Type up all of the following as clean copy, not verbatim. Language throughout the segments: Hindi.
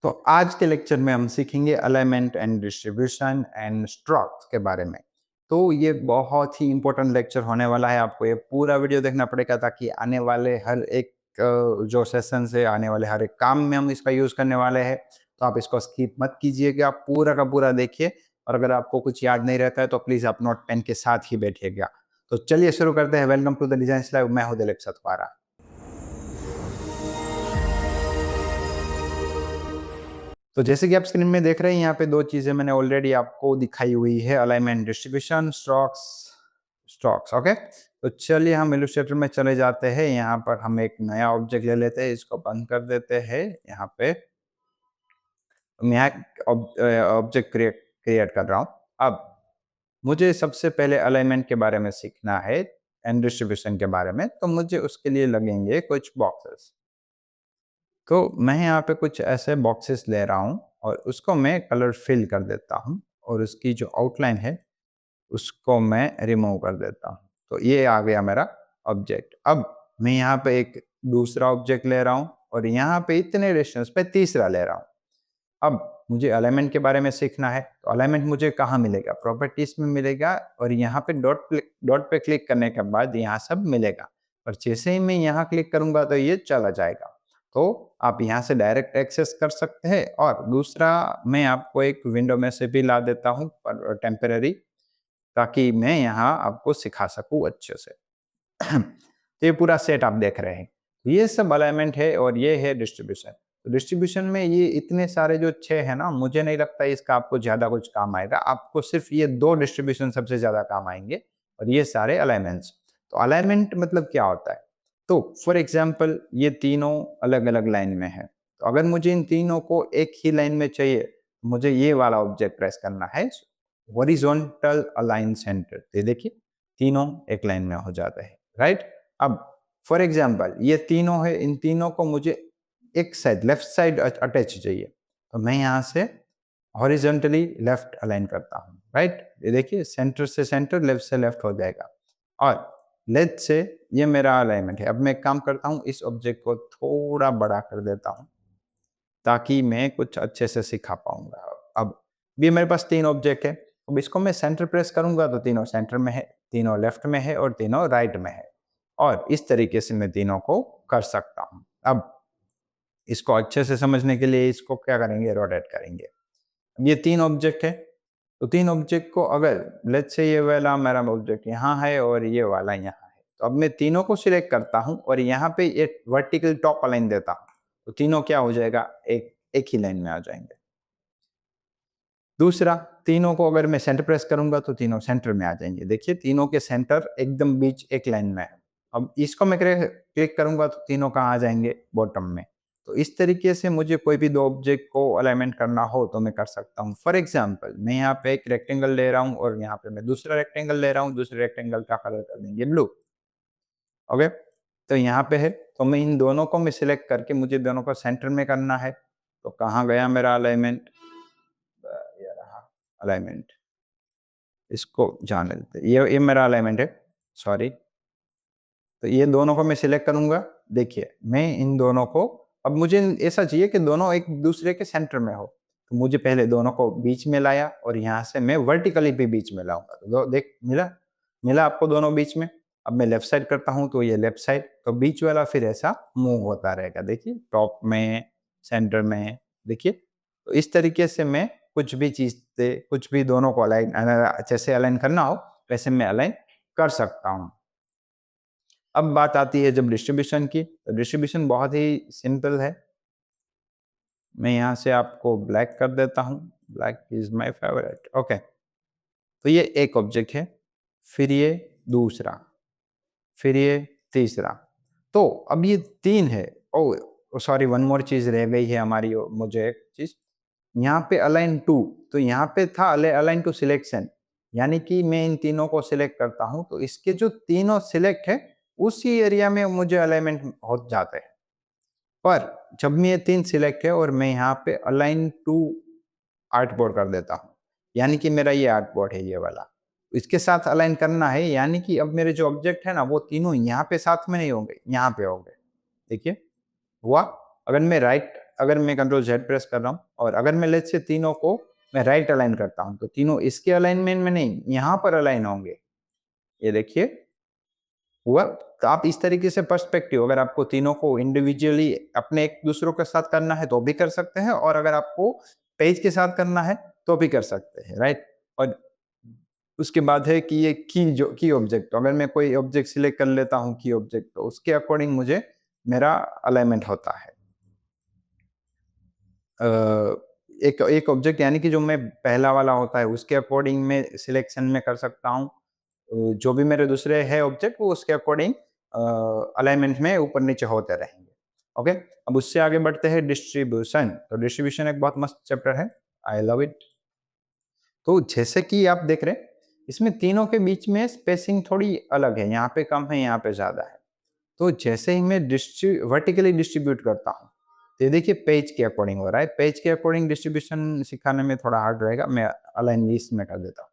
तो आज के लेक्चर में हम सीखेंगे alignment and distribution and strokes के बारे में। तो ये बहुत ही इम्पोर्टेंट लेक्चर होने वाला है, आपको ये पूरा वीडियो देखना पड़ेगा ताकि आने वाले हर एक जो सेशन है, आने वाले हर एक काम में हम इसका यूज़ करने वाले हैं। तो आप इसको स्किप मत कीजिएगा, आप पूरा का पूरा देखिए और अगर आपको कुछ याद नहीं रहता है तो प्लीज़ आप नोट पेन के साथ ही बैठिएगा। तो चलिए शुरू करते हैं। Welcome to the design live, मैं हूँ दिलीप सतवारा। तो जैसे कि आप स्क्रीन में देख रहे हैं, यहाँ पे 2 चीज़ें मैंने ऑलरेडी आपको दिखाई हुई है, alignment, distribution, strokes strokes, okay? तो चलिए हम इलस्ट्रेटर में चले जाते हैं। यहाँ पर हम एक नया ऑब्जेक्ट ले लेते हैं, इसको बंद कर देते हैं। यहाँ पे मैं ऑब्जेक्ट क्रिएट कर रहा हूँ। अब मुझे सबसे पहले अलाइनमेंट के बारे में सीखना है एंड डिस्ट्रीब्यूशन के बारे में, तो मुझे उसके लिए लगेंगे कुछ बॉक्सेस। तो मैं यहाँ पे कुछ ऐसे बॉक्सेस ले रहा हूँ और उसको मैं कलर फिल कर देता हूँ और उसकी जो आउटलाइन है उसको मैं रिमूव कर देता हूँ। तो ये आ गया मेरा ऑब्जेक्ट। अब मैं यहाँ पे एक दूसरा ऑब्जेक्ट ले रहा हूँ और यहाँ पे इतने डिस्टेंस पे तीसरा ले रहा हूँ। अब मुझे अलाइनमेंट के बारे में सीखना है, तो अलाइनमेंट मुझे कहाँ मिलेगा? प्रॉपर्टीज में मिलेगा और यहाँ पे डॉट पे क्लिक करने के बाद यहाँ सब मिलेगा। और जैसे ही मैं यहाँ क्लिक करूंगा तो ये चला जाएगा। तो आप यहाँ से डायरेक्ट एक्सेस कर सकते हैं। और दूसरा, मैं आपको एक विंडो में से भी ला देता हूँ टेम्पररी, ताकि मैं यहाँ आपको सिखा सकूँ अच्छे से। तो ये पूरा सेट आप देख रहे हैं। ये सब अलाइनमेंट है और ये है डिस्ट्रीब्यूशन। तो डिस्ट्रीब्यूशन में ये इतने सारे जो 6 है ना, मुझे नहीं लगता इसका आपको ज़्यादा कुछ काम आएगा। आपको सिर्फ ये 2 डिस्ट्रीब्यूशन सबसे ज़्यादा काम आएंगे और ये सारे अलाइनमेंट्स। तो अलाइनमेंट मतलब क्या होता है? तो फॉर एग्जाम्पल ये तीनों अलग-अलग लाइन में है। तो अगर मुझे इन तीनों को एक ही लाइन में चाहिए, मुझे ये वाला ऑब्जेक्ट प्रेस करना है, हॉरिजॉन्टल अलाइन सेंटर। ये देखिए तीनों एक लाइन में हो जाते हैं, राइट? अब फॉर एग्जाम्पल ये तीनों है, इन तीनों को मुझे एक साइड लेफ्ट साइड अटैच चाहिए, तो मैं यहाँ से हॉरिजॉन्टली लेफ्ट अलाइन करता हूँ, राइट? ये देखिए सेंटर से सेंटर, लेफ्ट से लेफ्ट हो जाएगा। और लेफ्ट से ये मेरा अलाइनमेंट है। अब मैं एक काम करता हूँ, इस ऑब्जेक्ट को थोड़ा बड़ा कर देता हूँ ताकि मैं कुछ अच्छे से सिखा पाऊंगा। अब भी मेरे पास 3 ऑब्जेक्ट है। अब इसको मैं सेंटर प्रेस करूंगा तो तीनों सेंटर में है, तीनों लेफ्ट में है और तीनों राइट में है। और इस तरीके से मैं तीनों को कर सकता हूँ। अब इसको अच्छे से समझने के लिए इसको क्या करेंगे, रोटेट करेंगे। अब ये 3 ऑब्जेक्ट है, तो 3 ऑब्जेक्ट को अगर लेट्स से ये वाला मेरा ऑब्जेक्ट यहाँ है और ये वाला यहाँ है, तो अब मैं तीनों को सिलेक्ट करता हूँ और यहाँ पे एक वर्टिकल टॉप अलाइन देता हूँ, तो तीनों क्या हो जाएगा, एक ही लाइन में आ जाएंगे। दूसरा, तीनों को अगर मैं सेंटर प्रेस करूंगा तो तीनों सेंटर में आ जाएंगे। देखिए तीनों के सेंटर एकदम बीच एक लाइन में है। अब इसको मैं क्लिक करूंगा तो तीनों कहाँ आ जाएंगे, बॉटम में। तो इस तरीके से मुझे कोई भी 2 ऑब्जेक्ट को अलाइनमेंट करना हो तो मैं कर सकता हूँ। फॉर एग्जाम्पल मैं यहाँ पे एक रेक्टेंगल ले रहा हूँ और यहाँ पे मैं दूसरा रेक्टेंगल ले रहा हूँ। दूसरे रेक्टेंगल का कलर कर देंगे ब्लू, ओके? तो यहाँ पे है, तो मैं इन दोनों को मैं सिलेक्ट करके मुझे दोनों को सेंटर में करना है। तो कहाँ गया मेरा अलाइनमेंट? ये रहा अलाइनमेंट। इसको जान लेते हैं। ये मेरा अलाइनमेंट है, सॉरी। तो ये दोनों को मैं सिलेक्ट करूंगा। देखिए मैं इन दोनों को, अब मुझे ऐसा चाहिए कि दोनों एक दूसरे के सेंटर में हो, तो मुझे पहले दोनों को बीच में लाया और यहाँ से मैं वर्टिकली भी बीच में लाऊंगा। तो देख मिला, मिला आपको दोनों बीच में। अब मैं लेफ्ट साइड करता हूँ तो ये लेफ्ट साइड, तो बीच वाला फिर ऐसा मूव होता रहेगा। देखिए टॉप में, सेंटर में, देखिए। तो इस तरीके से मैं कुछ भी चीज से, कुछ भी दोनों को अलाइन, जैसे अलाइन करना हो वैसे मैं अलाइन कर सकता हूँ। अब बात आती है जब डिस्ट्रीब्यूशन की, तो डिस्ट्रीब्यूशन बहुत ही सिंपल है। मैं यहाँ से आपको ब्लैक कर देता हूँ। Black is my favourite, okay? तो ये एक ऑब्जेक्ट है, फिर ये दूसरा, फिर ये तीसरा। तो अब ये 3 है। ओ सॉरी, वन मोर चीज रह गई है हमारी, मुझे एक चीज यहाँ पे अलाइन टू। तो यहाँ पे था अलाइन टू सिलेक्शन, यानी कि मैं इन तीनों को सिलेक्ट करता हूँ तो इसके जो तीनों सिलेक्ट है उसी एरिया में मुझे अलाइनमेंट हो जाते हैं। पर जब मैं ये 3 सिलेक्ट है और मैं यहाँ पे अलाइन टू आर्टबोर्ड कर देता हूँ, यानी कि मेरा ये आर्टबोर्ड है ये वाला, इसके साथ अलाइन करना है। यानी कि अब मेरे जो ऑब्जेक्ट है ना वो तीनों यहाँ पे साथ में नहीं होंगे, यहाँ पे होंगे। देखिए हुआ। अगर मैं राइट अगर मैं कंट्रोल Z प्रेस कर रहा हूँ और अगर मैं लेट्स से तीनों को मैं राइट अलाइन करता हूँ, तो तीनों इसके अलाइनमेंट में नहीं, यहाँ पर अलाइन होंगे। ये देखिए हुआ। तो आप इस तरीके से पर्सपेक्टिव, अगर आपको तीनों को इंडिविजुअली अपने एक दूसरों के साथ करना है तो भी कर सकते हैं, और अगर आपको पेज के साथ करना है तो भी कर सकते हैं, राइट। और उसके बाद है कि ये की ऑब्जेक्ट, अगर मैं कोई ऑब्जेक्ट सिलेक्ट कर लेता हूँ की ऑब्जेक्ट, तो उसके अकॉर्डिंग मुझे मेरा अलाइनमेंट होता है। एक एक ऑब्जेक्ट यानी कि जो मैं पहला वाला होता है उसके अकॉर्डिंग मैं सिलेक्शन में कर सकता हूँ। जो भी मेरे दूसरे है ऑब्जेक्ट वो उसके अकॉर्डिंग अलाइनमेंट में ऊपर नीचे होते रहेंगे। ओके, अब उससे आगे बढ़ते हैं डिस्ट्रीब्यूशन। तो डिस्ट्रीब्यूशन एक बहुत मस्त चैप्टर है, आई लव इट। तो जैसे कि आप देख रहे हैं इसमें तीनों के बीच में स्पेसिंग थोड़ी अलग है, यहाँ पे कम है, यहाँ पे ज्यादा है। तो जैसे ही मैं वर्टिकली डिस्ट्रीब्यूट करता हूँ, तो ये देखिए पेज के अकॉर्डिंग हो रहा है। पेज के अकॉर्डिंग डिस्ट्रीब्यूशन सिखाने में थोड़ा हार्ड रहेगा, मैं अलाइन लिस्ट में कर देता हूँ।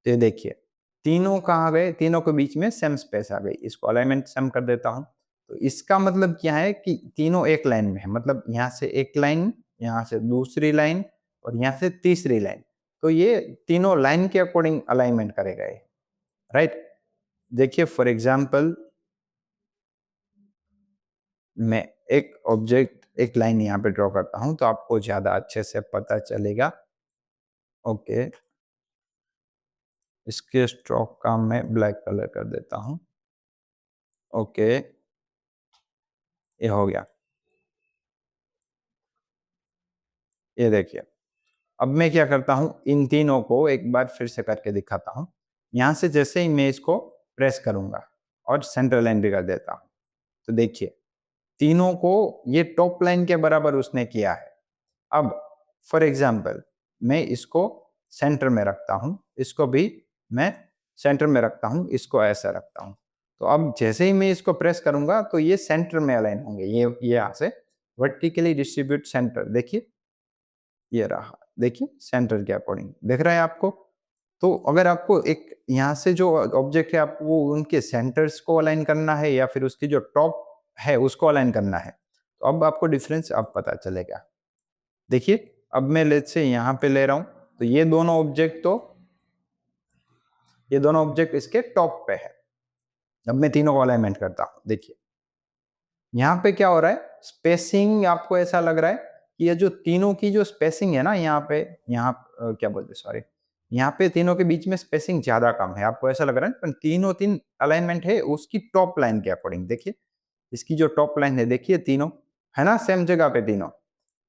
तो ये देखिए तीनों कहाँ गए, तीनों के बीच में सेम स्पेस आ गई, इसको अलाइनमेंट सेम कर देता हूँ। तो इसका मतलब क्या है कि तीनों एक लाइन में है, मतलब यहाँ से एक लाइन, यहाँ से दूसरी लाइन और यहाँ से तीसरी लाइन। तो ये तीनों लाइन के अकॉर्डिंग अलाइनमेंट करेगा ये, राइट। देखिए फॉर एग्जाम्पल मैं एक ऑब्जेक्ट एक लाइन यहाँ पे ड्रॉ करता हूँ तो आपको ज्यादा अच्छे से पता चलेगा। ओके, इसके स्ट्रोक का मैं ब्लैक कलर कर देता हूँ। ओके, ये हो गया। ये देखिए अब मैं क्या करता हूँ, इन तीनों को एक बार फिर से करके दिखाता हूँ। यहाँ से जैसे ही मैं इसको प्रेस करूंगा और सेंटर लाइन भी कर देता हूँ, तो देखिए तीनों को ये टॉप लाइन के बराबर उसने किया है। अब फॉर एग्जाम्पल मैं इसको सेंटर में रखता हूँ, इसको भी मैं सेंटर में रखता हूँ, इसको ऐसा रखता हूँ। तो अब जैसे ही मैं इसको प्रेस करूंगा तो ये सेंटर में अलाइन होंगे, ये यहाँ से वर्टिकली डिस्ट्रीब्यूट सेंटर, देखिए ये रहा, देखिए सेंटर के अकॉर्डिंग दिख रहा है आपको। तो अगर आपको एक यहाँ से जो ऑब्जेक्ट है आपको उनके सेंटर्स को अलाइन करना है या फिर उसकी जो टॉप है उसको अलाइन करना है, तो अब आपको डिफरेंस अब पता चलेगा। देखिए अब मैं लेट्स से यहाँ पे ले रहा हूँ, तो ये दोनों ऑब्जेक्ट इसके टॉप पे है। अब मैं तीनों को अलाइनमेंट करता हूँ, देखिए यहाँ पे क्या हो रहा है, स्पेसिंग आपको ऐसा लग रहा है कि ये जो तीनों की जो स्पेसिंग है ना, यहाँ पे क्या बोलते सॉरी, यहाँ पे तीनों के बीच में स्पेसिंग ज्यादा कम है, आपको ऐसा लग रहा है, पर तीन अलाइनमेंट है उसकी टॉप लाइन के अकॉर्डिंग। देखिए इसकी जो टॉप लाइन है, देखिए तीनों है ना सेम जगह पे तीनों,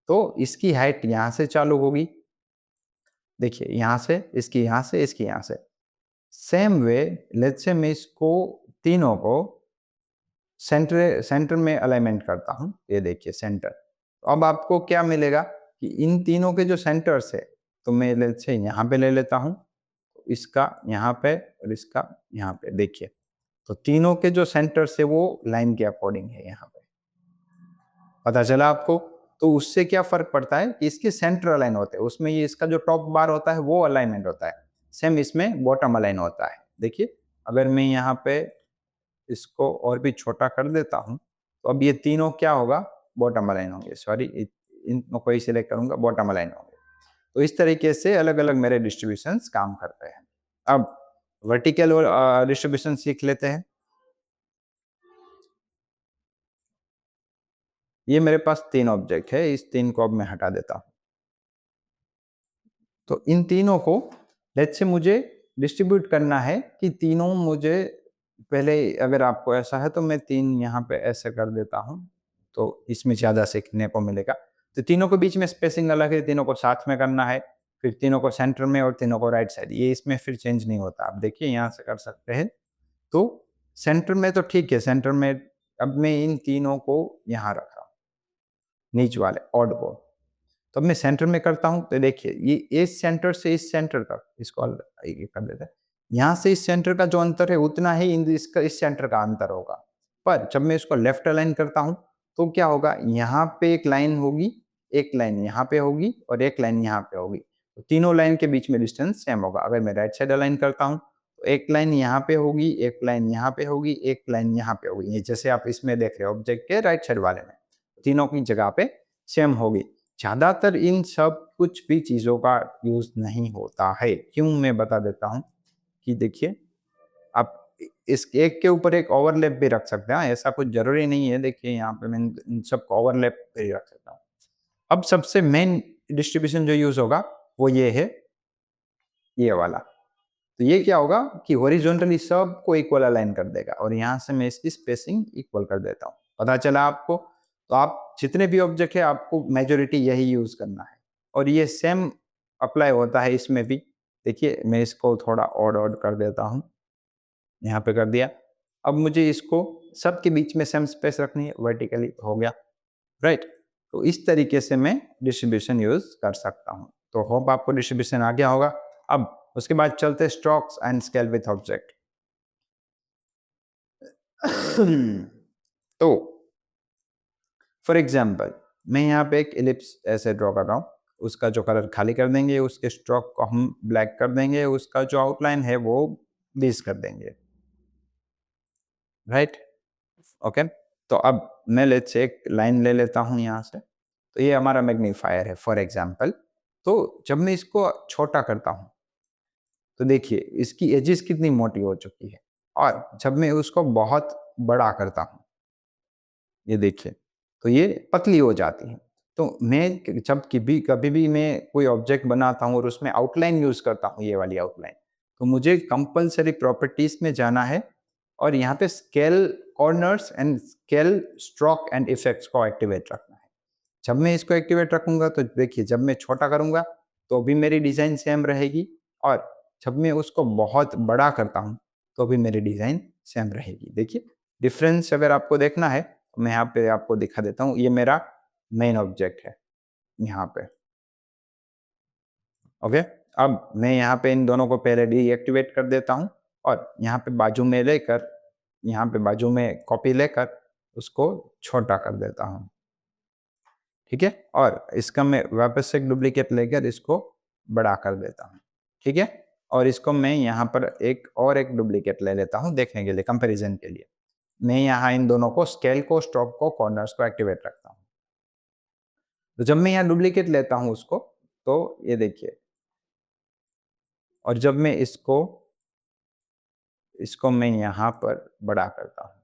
तो इसकी हाइट यहाँ से चालू होगी, देखिए यहाँ से, इसकी यहाँ से, इसकी यहाँ से। सेम वे लेट्स से मैं इसको तीनों को सेंटर में अलाइनमेंट करता हूँ, ये देखिए सेंटर। तो अब आपको क्या मिलेगा कि इन तीनों के जो सेंटर्स है, तो मैं लेट्स से यहाँ पे ले लेता हूँ, इसका यहाँ पे और इसका यहाँ पे, देखिए तो तीनों के जो सेंटर्स है वो लाइन के अकॉर्डिंग है, यहाँ पे पता चला आपको। तो उससे क्या फर्क पड़ता है कि इसके सेंटर अलाइन होते हैं, उसमें ये इसका जो टॉप बार होता है वो अलाइनमेंट होता है, सेम इसमें बॉटम अलाइन होता है। देखिए अगर मैं यहाँ पे इसको और भी छोटा कर देता हूँ, तो अब ये तीनों क्या होगा, बॉटम अलाइन होंगे, सॉरी इनको ही सिलेक्ट करूंगा, बॉटम अलाइन होंगे। तो इस तरीके से अलग अलग मेरे डिस्ट्रीब्यूशंस काम करते हैं। अब वर्टिकल और डिस्ट्रीब्यूशन सीख लेते हैं। ये मेरे पास तीन ऑब्जेक्ट है, इस तीन को अब मैं हटा देता हूँ। तो इन तीनों को लेट्स से मुझे डिस्ट्रीब्यूट करना है कि तीनों मुझे पहले, अगर आपको ऐसा है तो मैं तीन यहाँ पे ऐसे कर देता हूँ, तो इसमें ज़्यादा सीखने को मिलेगा। तो तीनों के बीच में स्पेसिंग अलग है, तीनों को साथ में करना है, फिर तीनों को सेंटर में और तीनों को राइट साइड, ये इसमें फिर चेंज नहीं होता। आप देखिए यहाँ से कर सकते हैं। तो सेंटर में तो ठीक है, सेंटर में अब मैं इन तीनों को यहाँ रख रहा हूँ, नीच वाले ऑड को। तो अब मैं सेंटर में करता हूँ, तो देखिए ये इस सेंटर से इस सेंटर तक, इसको ये कर देते हैं, यहाँ से इस सेंटर का जो अंतर है उतना ही इसका इस सेंटर का अंतर होगा। पर जब मैं इसको लेफ्ट अलाइन करता हूँ तो क्या होगा, यहाँ पे एक लाइन होगी, एक लाइन यहाँ पे होगी और एक लाइन यहाँ पे होगी, तो तीनों लाइन के बीच में डिस्टेंस सेम होगा। अगर मैं राइट साइड अलाइन करता हूँ तो एक लाइन यहाँ पे होगी, एक लाइन यहाँ पे होगी, एक लाइन यहाँ पे होगी, ये जैसे आप इसमें देख रहे हो ऑब्जेक्ट के राइट साइड वाले में, तीनों की जगह पे सेम होगी। ज़्यादातर इन सब कुछ भी चीज़ों का यूज़ नहीं होता है। क्यों, मैं बता देता हूँ कि देखिए, आप इस एक के ऊपर एक ओवरलैप भी रख सकते हैं। हाँ, ऐसा कुछ ज़रूरी नहीं है। देखिए यहाँ पे मैं इन सबको ओवरलैप पे ही रख सकता हूँ। अब सबसे मेन डिस्ट्रीब्यूशन जो यूज़ होगा वो ये है, ये वाला। तो ये क्या होगा कि हॉरिज़ॉन्टली सबको इक्वल अलाइन कर देगा और यहाँ से मैं इसकी स्पेसिंग इक्वल कर देता हूँ। पता चला आपको? तो आप जितने भी ऑब्जेक्ट है आपको मेजॉरिटी यही यूज़ करना है और ये सेम अप्लाई होता है इसमें भी। देखिए मैं इसको थोड़ा ऑड कर देता हूँ, यहाँ पे कर दिया। अब मुझे इसको सबके बीच में सेम स्पेस रखनी है, वर्टिकली हो गया, राइट? तो इस तरीके से मैं डिस्ट्रीब्यूशन यूज़ कर सकता हूँ। तो होप आपको डिस्ट्रीब्यूशन आ गया होगा। अब उसके बाद चलते हैं strokes and scale with object. तो फॉर एग्जांपल मैं यहाँ पे एक इलिप्स ऐसे ड्रॉ कर रहा हूँ, उसका जो कलर खाली कर देंगे, उसके स्ट्रोक को हम ब्लैक कर देंगे, उसका जो आउटलाइन है वो 20 कर देंगे, राइट? ओके। तो अब मैं लेट्स से एक लाइन ले लेता हूँ यहाँ से। तो ये हमारा मैग्नीफायर है फॉर एग्जांपल। तो जब मैं इसको छोटा करता हूँ तो देखिए इसकी एजेस कितनी मोटी हो चुकी है और जब मैं उसको बहुत बड़ा करता हूँ, ये देखिए, तो ये पतली हो जाती है। तो मैं जब कभी भी मैं कोई ऑब्जेक्ट बनाता हूँ और उसमें आउटलाइन यूज़ करता हूँ, ये वाली आउटलाइन, तो मुझे कंपल्सरी प्रॉपर्टीज़ में जाना है और यहाँ पे scale corners and scale stroke and effects को एक्टिवेट रखना है। जब मैं इसको एक्टिवेट रखूँगा तो देखिए जब मैं छोटा करूँगा तो भी मेरी डिज़ाइन सेम रहेगी और जब मैं उसको बहुत बड़ा करता हूँ तो भी मेरी डिज़ाइन सेम रहेगी। देखिए डिफ़रेंस अगर आपको देखना है तो मैं यहाँ पे आपको दिखा देता हूँ। ये मेरा मेन ऑब्जेक्ट है यहाँ पे, ओके। अब मैं यहाँ पे इन दोनों को पहले डीएक्टिवेट कर देता हूँ और यहाँ पे बाजू में लेकर, यहाँ पे बाजू में कॉपी लेकर उसको छोटा कर देता हूँ, ठीक है? और इसका मैं वापस से एक डुप्लीकेट लेकर इसको बड़ा कर देता हूँ, ठीक है? और इसको मैं यहाँ पर एक डुप्लीकेट ले लेता हूँ देखने के लिए, कंपैरिजन के लिए। मैं यहाँ इन दोनों को स्केल को, स्ट्रोक को, कॉर्नर्स को एक्टिवेट रखता हूँ। तो जब मैं यहाँ डुप्लीकेट लेता हूँ उसको, तो ये देखिए, और जब मैं इसको इसको मैं यहाँ पर बड़ा करता हूँ,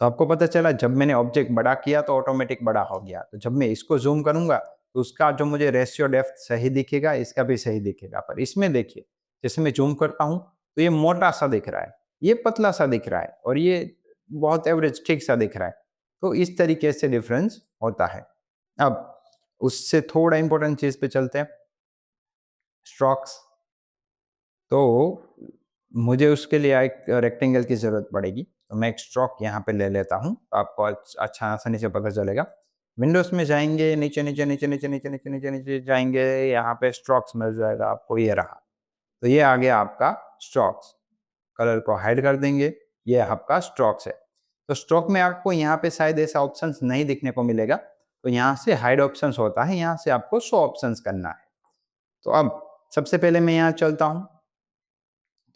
तो आपको पता चला जब मैंने ऑब्जेक्ट बड़ा किया तो ऑटोमेटिक बड़ा हो गया। तो जब मैं इसको ज़ूम करूँगा तो उसका जो मुझे रेशियो डेप्थ सही दिखेगा, इसका भी सही दिखेगा। पर इसमें देखिए, जैसे मैं ज़ूम करता हूँ तो ये मोटा-सा दिख रहा है, ये पतला-सा दिख रहा है और ये बहुत एवरेज ठीक-सा दिख रहा है। तो इस तरीके से डिफ़रेंस होता है। अब उससे थोड़ा इम्पोर्टेंट चीज़ पे चलते हैं, स्ट्रोक्स। तो मुझे उसके लिए एक रेक्टेंगल की ज़रूरत पड़ेगी, तो मैं एक स्ट्रोक यहाँ पे ले लेता हूँ, तो आपको अच्छा आसानी से पता चलेगा। विंडोज़ में जाएँगे, नीचे, नीचे, नीचे, नीचे, नीचे, नीचे, नीचे, नीचे जाएँगे, यहाँ पे स्ट्रोक्स मिल जाएगा आपको, ये रहा। तो ये आ गया आपका स्ट्रोक्स। कलर को हाइड कर देंगे, ये आपका स्ट्रोक्स है। तो स्ट्रोक में आपको यहाँ पे शायद ऐसा ऑप्शंस नहीं दिखने को मिलेगा, तो यहाँ से हाइड ऑप्शंस होता है, यहाँ से आपको शो ऑप्शंस करना है। तो अब सबसे पहले मैं यहाँ चलता हूँ।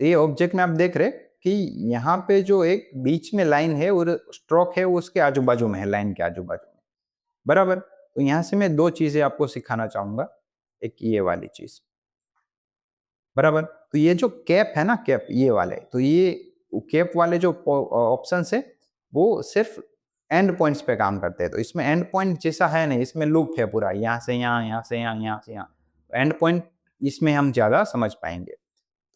तो ये ऑब्जेक्ट में आप देख रहे कि यहाँ पे जो एक बीच में लाइन है और स्ट्रोक है वो उसके आजू-बाजू में है, लाइन के आजू-बाजू में, बराबर? तो यहाँ से मैं 2 चीज़ें आपको सिखाना चाहूँगा, एक ये वाली चीज़, बराबर? तो ये जो कैप है ना, कैप ये वाले, तो ये कैप वाले जो ऑप्शंस है, वो सिर्फ़ एंड पॉइंट्स पे काम करते हैं। तो इसमें एंड पॉइंट जैसा है नहीं, इसमें लूप है पूरा, यहाँ से यहाँ, यहाँ से यहाँ, यहाँ से यहाँ। एंड पॉइंट इसमें हम ज़्यादा समझ पाएँगे।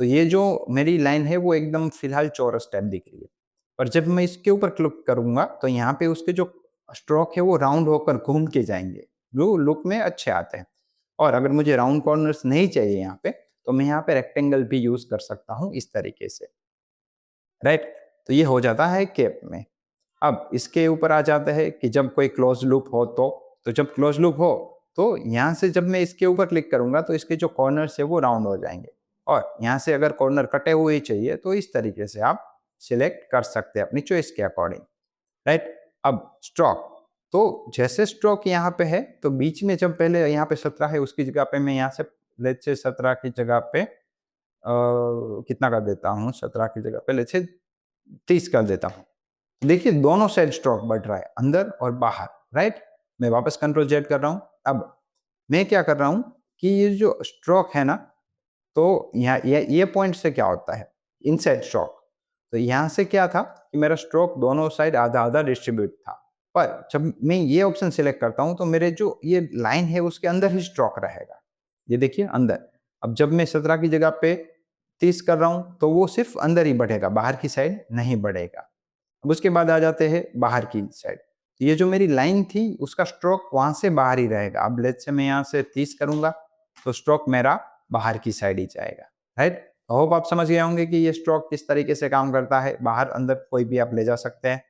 तो ये जो मेरी लाइन है वो एकदम फिलहाल चौरस टाइप दिख रही है। पर जब मैं इसके ऊपर क्लिक करूँगा तो यहाँ पे उसके जो स्ट्रोक है वो राउंड होकर घूम के जाएँगे, जो लुक में अच्छे आते हैं। और अगर मुझे राउंड कॉर्नर्स नहीं चाहिए यहाँ पे, तो मैं यहाँ पे रेक्टेंगल भी यूज़ कर सकता हूँ इस तरीके से, राइट? तो ये हो जाता है कैप में। अब इसके ऊपर आ जाता है कि जब कोई क्लोज़ लूप हो तो जब क्लोज़ लूप हो, तो यहाँ से जब मैं इसके ऊपर क्लिक करूँगा तो इसके जो कॉर्नर्स है वो राउंड हो जाएँगे और यहाँ से अगर कॉर्नर कटे हुए चाहिए तो इस तरीके से आप सिलेक्ट कर सकते हैं अपनी चॉइस के अकॉर्डिंग, राइट? अब स्ट्रोक, तो जैसे स्ट्रोक यहाँ पे है तो बीच में जब पहले यहाँ पे 17 है उसकी जगह पे मैं यहाँ से लेट्स से 17 की जगह पे कितना कर देता हूँ, 17 की जगह पे लेट्स से 30 कर देता हूँ। देखिए दोनों साइड स्ट्रोक बढ़ रहा है, अंदर और बाहर, राइट? मैं वापस कंट्रोल जेड कर रहा हूँ। अब मैं क्या कर रहा हूँ कि ये जो स्ट्रोक है ना, तो यहाँ ये पॉइंट से क्या होता है, इनसाइड स्ट्रोक। तो यहाँ से क्या था कि मेरा स्ट्रोक दोनों साइड आधा-आधा डिस्ट्रीब्यूट था। पर जब मैं ये ऑप्शन सिलेक्ट करता हूँ, तो मेरे जो ये लाइन है उसके अंदर ही स्ट्रोक रहेगा। ये देखिए अंदर। अब जब मैं 17 की जगह पे 30 कर रहा हूँ, तो वो सिर्फ़ अंदर ही बढ़ेगा, बाहर की साइड नहीं बढ़ेगा। अब उसके बाद आ जाते हैं बाहर की साइड। ये जो मेरी लाइन थी उसका स्ट्रोक वहाँ से बाहर ही रहेगा। अब लेट्स से मैं यहाँ से 30 करूँगा तो स्ट्रोक मेरा बाहर की साइड ही जाएगा, राइट? होप आप समझ गए होंगे कि ये स्ट्रोक किस तरीके से काम करता है। बाहर अंदर कोई भी आप ले जा सकते हैं।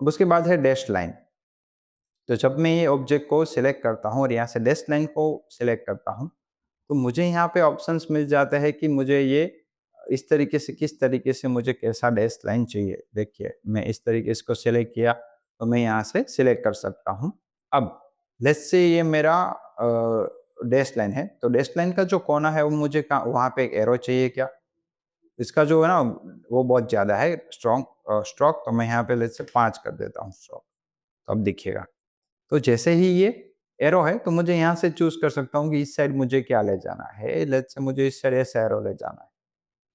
अब उसके बाद है डैश लाइन। तो जब मैं ये ऑब्जेक्ट को सिलेक्ट करता हूँ और यहाँ से डैश लाइन को सिलेक्ट करता हूँ, तो मुझे यहाँ पे ऑप्शंस मिल जाते हैं कि मुझे ये इस तरीके से किस तरीके से मुझे कैसा डैश लाइन चाहिए। देखिए मैं इस तरीके से इसको सिलेक्ट किया तो मैं यहाँ से सिलेक्ट कर सकता हूँ। अब लेट्स से ये मेरा डैश लाइन है, तो डैश लाइन का जो कोना है वो मुझे वहाँ पे एक एरो चाहिए क्या? इसका जो है ना वो बहुत ज़्यादा है स्ट्रोक, तो मैं यहाँ पे लेट्स से 5 कर देता हूँ स्ट्रोक। तो अब देखिएगा। तो जैसे ही ये एरो है तो मुझे यहाँ से चूज़ कर सकता हूँ कि इस साइड मुझे क्या ले जाना है। लेट्स से मुझे इस साइड ऐसा एरो ले जाना है।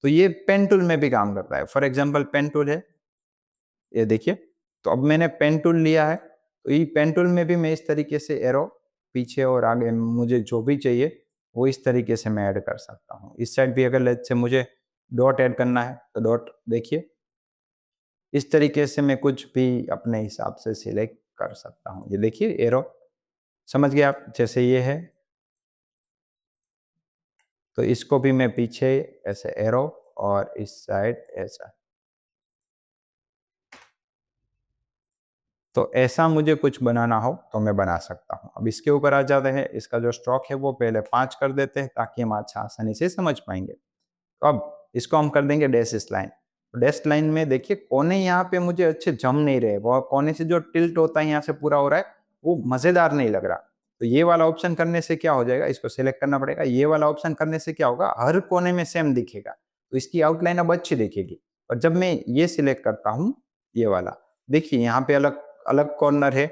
तो ये पेन टूल में भी काम करता है। फॉर एग्ज़ाम्पल पेन टूल है, ये देखिए। तो अब मैंने पेन टूल लिया है, तो ये पेन टूल में भी मैं इस तरीके से एरो पीछे और आगे मुझे जो भी चाहिए, वो इस तरीके से मैं ऐड कर सकता हूँ। इस साइड भी अगर लेट्स से मुझे डॉट ऐड करना है, तो डॉट देखिए, इस तरीके से मैं कुछ भी अपने हिसाब से सिलेक्ट कर सकता हूँ। ये देखिए एरो, समझ गए आप? जैसे ये है, तो इसको भी मैं पीछे ऐसे एरो और इस साइड ऐसा। तो ऐसा मुझे कुछ बनाना हो तो मैं बना सकता हूँ। अब इसके ऊपर आ जाते हैं, इसका जो स्ट्रोक है वो पहले 5 कर देते हैं ताकि हम अच्छा आसानी से समझ पाएँगे। तो अब इसको हम कर देंगे डैश लाइन। तो डैश लाइन में देखिए कोने यहाँ पे मुझे अच्छे जम नहीं रहे, वो कोने से जो टिल्ट होता है यहाँ से पूरा हो रहा है, वो मज़ेदार नहीं लग रहा। तो ये वाला ऑप्शन करने से क्या हो जाएगा, इसको सिलेक्ट करना पड़ेगा। ये वाला ऑप्शन करने से क्या होगा, हर कोने में सेम दिखेगा। तो इसकी आउटलाइन अब अच्छी दिखेगी। और जब मैं ये सिलेक्ट करता हूँ, ये वाला, देखिए यहाँ पे अलग अलग कॉर्नर है,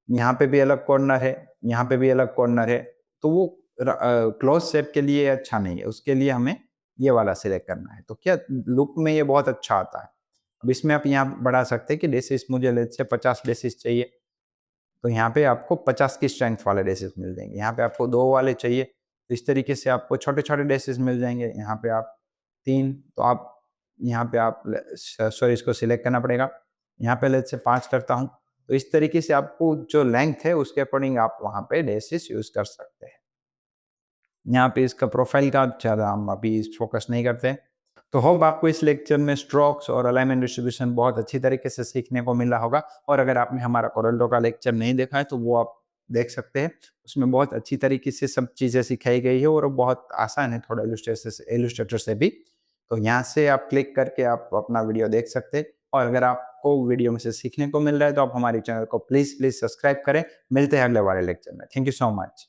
यहाँ पे भी अलग कॉर्नर है, यहाँ पे भी अलग कॉर्नर है। तो वो क्लोज़ शेप के लिए अच्छा नहीं है, उसके लिए हमें ये वाला सिलेक्ट करना है। तो क्या लुक में ये बहुत अच्छा आता है। अब इसमें आप यहाँ बढ़ा सकते हैं कि डेसिस मुझे लेट्स से 50 डेसिस चाहिए, तो यहाँ पे आपको 50 की स्ट्रेंथ वाले डेसिस मिल जाएँगे। यहाँ पे आपको 2 वाले चाहिए, तो इस तरीके से आपको छोटे-छोटे डेसिस मिल जाएँगे। यहाँ पे आप 3, तो आप यहाँ पे आप सॉरी इसको सिलेक्ट करना पड़ेगा। यहाँ पे लेट्स से 5 करता हूँ। तो इस तरीके से आपको जो लेंथ है उसके अकॉर्डिंग आप वहाँ पे डेसिस यूज़ कर सकते हैं। यहाँ पे इसका प्रोफाइल का ज़्यादा हम अभी फ़ोकस नहीं करते हैं। तो होप आपको इस लेक्चर में स्ट्रोक्स और अलाइनमेंट डिस्ट्रीब्यूशन बहुत अच्छी तरीके से सीखने को मिला होगा। और अगर आपने हमारा कोरल ड्रॉ का लेक्चर नहीं देखा है तो वो आप देख सकते हैं। उसमें बहुत अच्छी तरीके से सब चीज़ें सिखाई गई है और वो बहुत आसान है थोड़ा इलस्ट्रेटर से भी। तो यहाँ से आप क्लिक करके आप अपना वीडियो देख सकते हैं। और अगर आपको वीडियो में से सीखने को मिल रहा है तो आप हमारे चैनल को प्लीज़ सब्सक्राइब करें। मिलते हैं अगले वाले लेक्चर में। Thank you so much.